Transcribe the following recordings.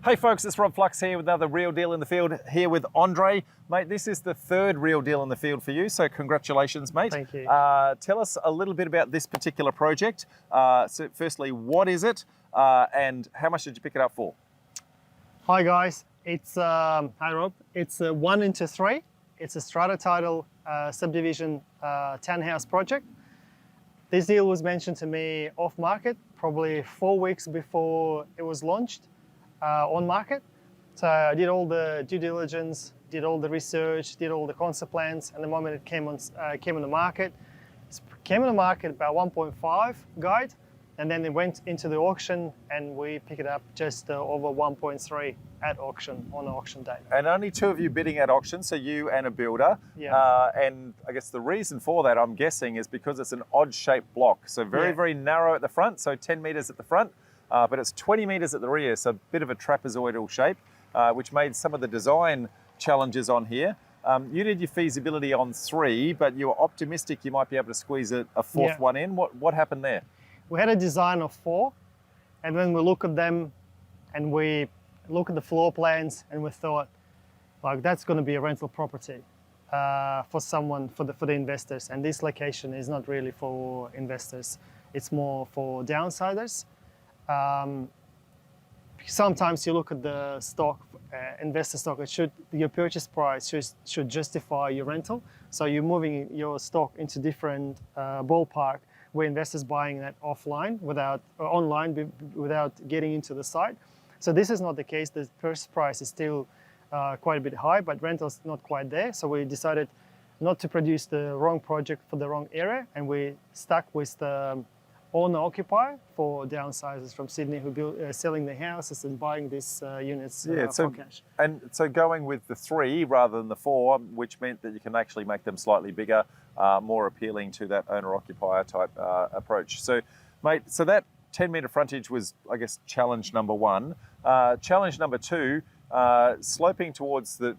Hey folks, it's Rob Flux here with another Real Deal in the Field, here with Andrey. Mate, this is the third Real Deal in the Field for you, so congratulations, mate. Thank you. Tell us a little bit about this particular project. So firstly, what is it, and how much did you pick it up for? Hi guys, it's hi Rob. It's a 1:3. It's a strata title subdivision townhouse project. This deal was mentioned to me off market, probably 4 weeks before it was launched on market. So I did all the due diligence, did all the research, did all the concept plans, and the moment it came on the market, about 1.5 guide, and then it went into the auction, and we picked it up just over 1.3 at auction on the auction day. And only two of you bidding at auction, so you and a builder. Yeah. And I guess the reason for that, I'm guessing, is because it's an odd-shaped block. So very narrow at the front, so 10 metres at the front, but it's 20 metres at the rear, so a bit of a trapezoidal shape, which made some of the design challenges on here. You did your feasibility on 3, but you were optimistic you might be able to squeeze a fourth one in. What happened there? We had a design of 4, and when we look at them and we look at the floor plans, and we thought, like, that's going to be a rental property for someone, for the investors, and this location is not really for investors, it's more for downsiders. Sometimes you look at the stock, investor stock, your purchase price should justify your rental, so you're moving your stock into different ballpark where investors buying that online without getting into the site. So this is not the case. The purchase price is still quite a bit high, but rental's not quite there. So we decided not to produce the wrong project for the wrong area, and we stuck with the owner-occupier for downsizers from Sydney who selling their houses and buying these units for cash. And so going with the 3 rather than the 4, which meant that you can actually make them slightly bigger, more appealing to that owner-occupier type approach. So, mate, so that 10-metre frontage was, I guess, challenge number 1. Challenge number 2, sloping towards the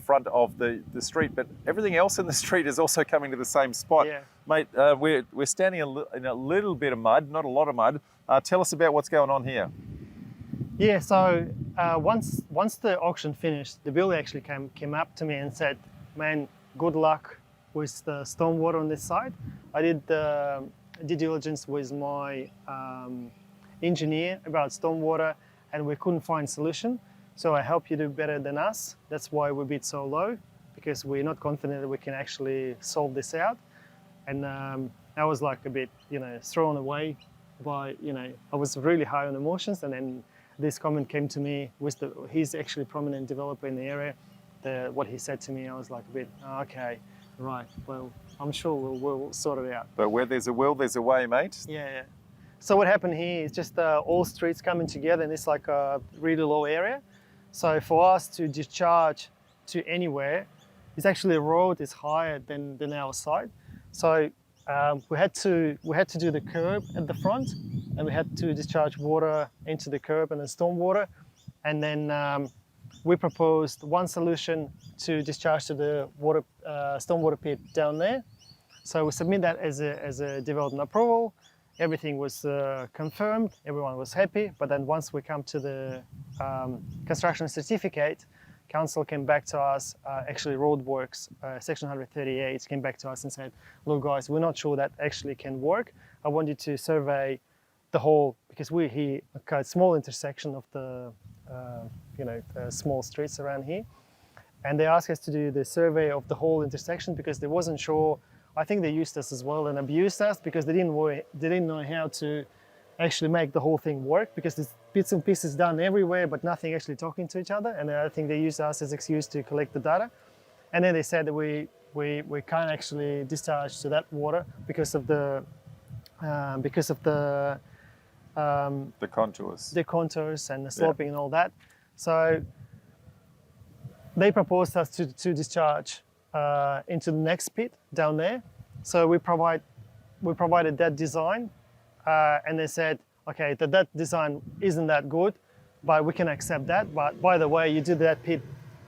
front of the street, but everything else in the street is also coming to the same spot. Yeah. Mate, we're standing in a little bit of mud, not a lot of mud. Tell us about what's going on here. Yeah, so once the auction finished, the builder actually came up to me and said, man, good luck with the stormwater on this side. I did the due diligence with my engineer about stormwater, and we couldn't find solution. So I hope you do better than us. That's why we bid so low, because we're not confident that we can actually solve this out. And I was like a bit, thrown away by, I was really high on emotions. And then this comment came to me with he's actually a prominent developer in the area. What he said to me, I was like a bit, okay, right, well, I'm sure we'll sort it out. But where there's a will, there's a way, mate. Yeah. So what happened here is just all streets coming together in this like a really low area. So for us to discharge to anywhere, it's actually a road is higher than our side. So we had to do the curb at the front, and we had to discharge water into the curb and the storm water. And then we proposed one solution to discharge to the stormwater pit down there. So we submit that as a development approval. Everything was confirmed, everyone was happy, but then once we come to the construction certificate, council came back to us, actually roadworks, section 138 came back to us and said, look guys, we're not sure that actually can work. I want you to survey the whole, because we're here, a small intersection of the small streets around here. And they asked us to do the survey of the whole intersection because they wasn't sure. I think they used us as well and abused us because they didn't know how to actually make the whole thing work, because there's bits and pieces done everywhere but nothing actually talking to each other. And I think they used us as excuse to collect the data. And then they said that we can't actually discharge to that water because of the contours and the sloping and all that. So they proposed us to discharge into the next pit down there. So we provided that design, and they said, okay, that design isn't that good, but we can accept that. But by the way, you did that pit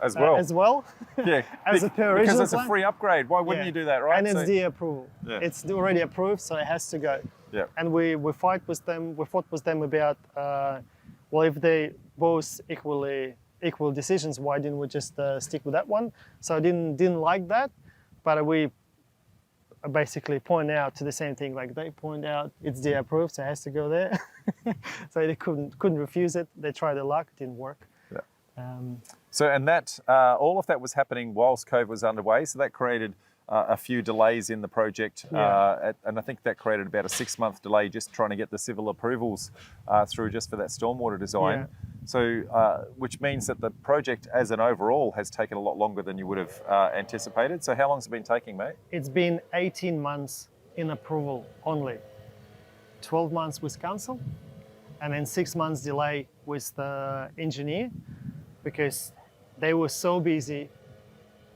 as well. Yeah, as a per because it's a free upgrade. Why wouldn't you do that, right? And it's the approval. Yeah. It's already approved, so it has to go. Yeah. And we fought with them about well, if they both equal decisions. Why didn't we just stick with that one? So I didn't like that, but we basically point out to the same thing. Like they point out it's DA approved, so it has to go there. So they couldn't refuse it. They tried their luck, it didn't work. Yeah. So and that all of that was happening whilst COVID was underway. So that created a few delays in the project, and I think that created about a 6-month delay just trying to get the civil approvals through just for that stormwater design. Yeah. So, which means that the project as an overall has taken a lot longer than you would have anticipated. So how long has it been taking, mate? It's been 18 months in approval only. 12 months with council, and then 6 months delay with the engineer, because they were so busy.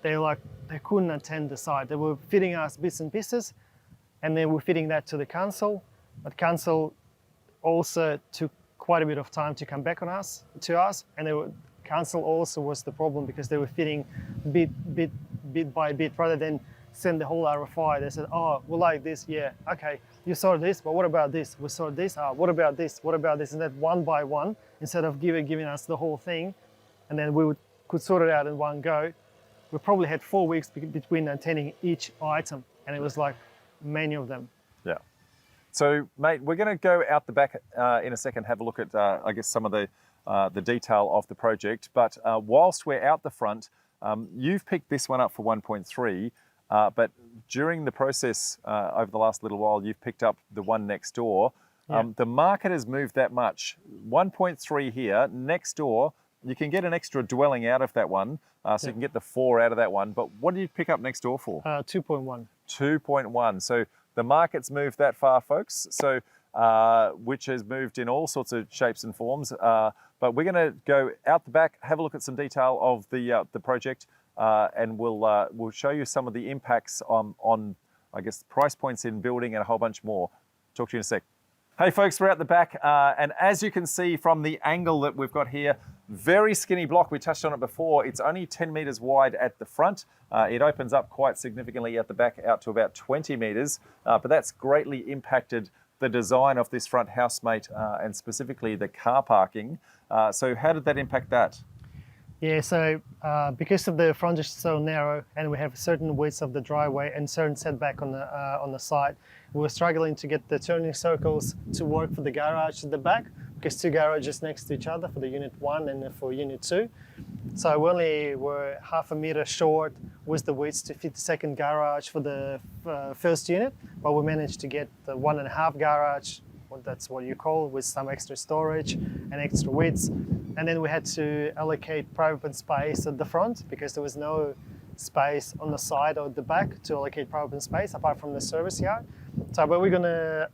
They couldn't attend the site. They were fitting us bits and pieces, and they were fitting that to the council. But council also took quite a bit of time to come back to us, and council also was the problem, because they were fitting bit by bit rather than send the whole RFI. They said, oh, we like this, yeah, okay, you saw this, but what about this? We saw this, what about this? What about this? And that one by one, instead of giving us the whole thing, and then we could sort it out in one go. We probably had 4 weeks between attending each item, and it was like many of them. Yeah. So, mate, we're going to go out the back in a second, have a look at, I guess, some of the detail of the project. But whilst we're out the front, you've picked this one up for 1.3, but during the process over the last little while, you've picked up the one next door. Yeah. The market has moved that much. 1.3 here, next door, you can get an extra dwelling out of that one, so you can get the 4 out of that one. But what did you pick up next door for? 2.1. 2.1. So the market's moved that far, folks. So which has moved in all sorts of shapes and forms. But we're going to go out the back, have a look at some detail of the project, and we'll show you some of the impacts on I guess price points in building and a whole bunch more. Talk to you in a sec. Hey folks, we're at the back, and as you can see from the angle that we've got here, very skinny block. We touched on it before. It's only 10 meters wide at the front. It opens up quite significantly at the back out to about 20 meters, but that's greatly impacted the design of this front house, mate, and specifically the car parking. So how did that impact that? Yeah, so because of the frontage so narrow, and we have certain widths of the driveway and certain setback on the side, we were struggling to get the turning circles to work for the garage at the back, because 2 garages next to each other for the unit 1 and for unit 2. So we only were half a meter short with the widths to fit the second garage for the first unit, but we managed to get the 1.5 garage, that's what you call, with some extra storage and extra widths. And then we had to allocate private space at the front, because there was no space on the side or the back to allocate private space apart from the service yard. So, but we're gonna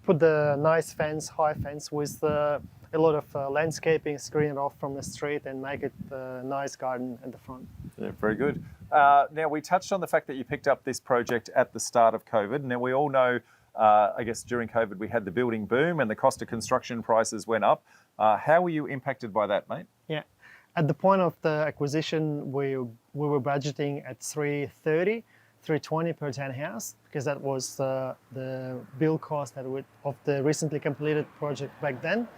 put the nice fence, high fence with a lot of landscaping, screen it off from the street and make it a nice garden at the front. Yeah, very good. Now, we touched on the fact that you picked up this project at the start of COVID. Now, we all know, I guess during COVID, we had the building boom and the cost of construction prices went up. How were you impacted by that, mate? Yeah. At the point of the acquisition, we were budgeting at 320 per townhouse, because that was the build cost of the recently completed project back then.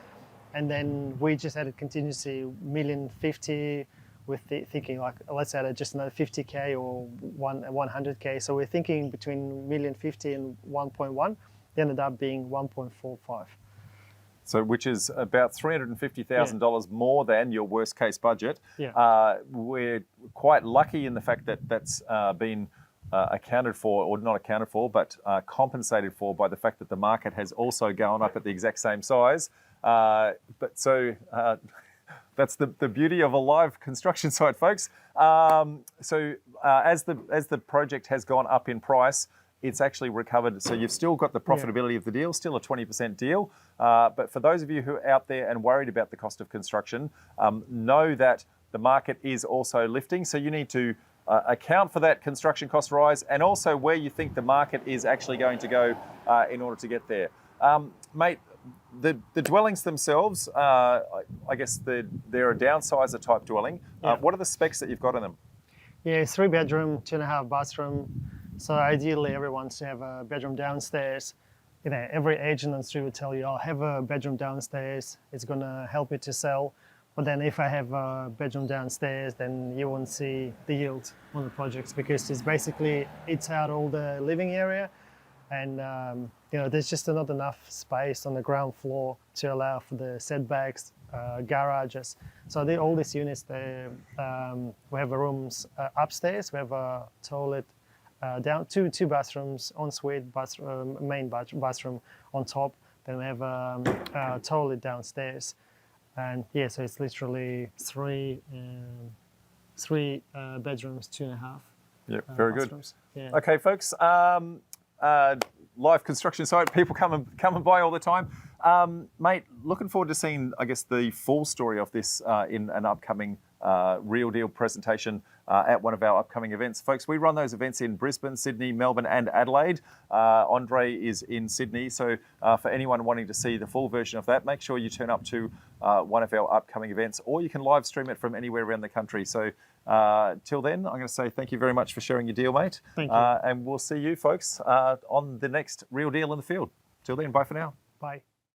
And then we just added contingency $1,050,000 with thinking like, let's add just another 50K or 100K. So we're thinking between $1,050,000 and 1.1. It ended up being 1.45. So, which is about $350,000 more than your worst case budget. Yeah. We're quite lucky in the fact that that's been accounted for, or not accounted for, but compensated for by the fact that the market has also gone up at the exact same size. That's the beauty of a live construction site, folks. As the project has gone up in price, it's actually recovered. So you've still got the profitability of the deal, still a 20% deal. But for those of you who are out there and worried about the cost of construction, know that the market is also lifting. So you need to account for that construction cost rise, and also where you think the market is actually going to go in order to get there. Mate, the dwellings themselves, I guess they're a downsizer type dwelling. What are the specs that you've got in them? Yeah, 3-bedroom, 2.5 bathroom. So ideally everyone wants to have a bedroom downstairs. you know, every agent on the street would tell you, I'll have a bedroom downstairs, it's gonna help you to sell. But then if I have a bedroom downstairs, then you won't see the yield on the projects because it's basically, it's out all the living area and you know, there's just not enough space on the ground floor to allow for the setbacks, garages. So all these units, we have rooms upstairs, we have a toilet, down two bathrooms, ensuite bathroom, main bathroom on top. Then we have a toilet downstairs, and yeah, so it's literally three bedrooms, 2.5. Yeah, very bathrooms. good. Yeah. Okay, folks. Live construction site. People come and buy all the time. Mate, looking forward to seeing, I guess, the full story of this in an upcoming Real Deal presentation at one of our upcoming events. Folks, we run those events in Brisbane, Sydney, Melbourne and Adelaide. Andrey is in Sydney, so for anyone wanting to see the full version of that, make sure you turn up to one of our upcoming events, or you can live stream it from anywhere around the country. So till then, I'm going to say thank you very much for sharing your deal, mate. Thank you. And we'll see you folks on the next Real Deal in the Field. Till then, bye for now. Bye.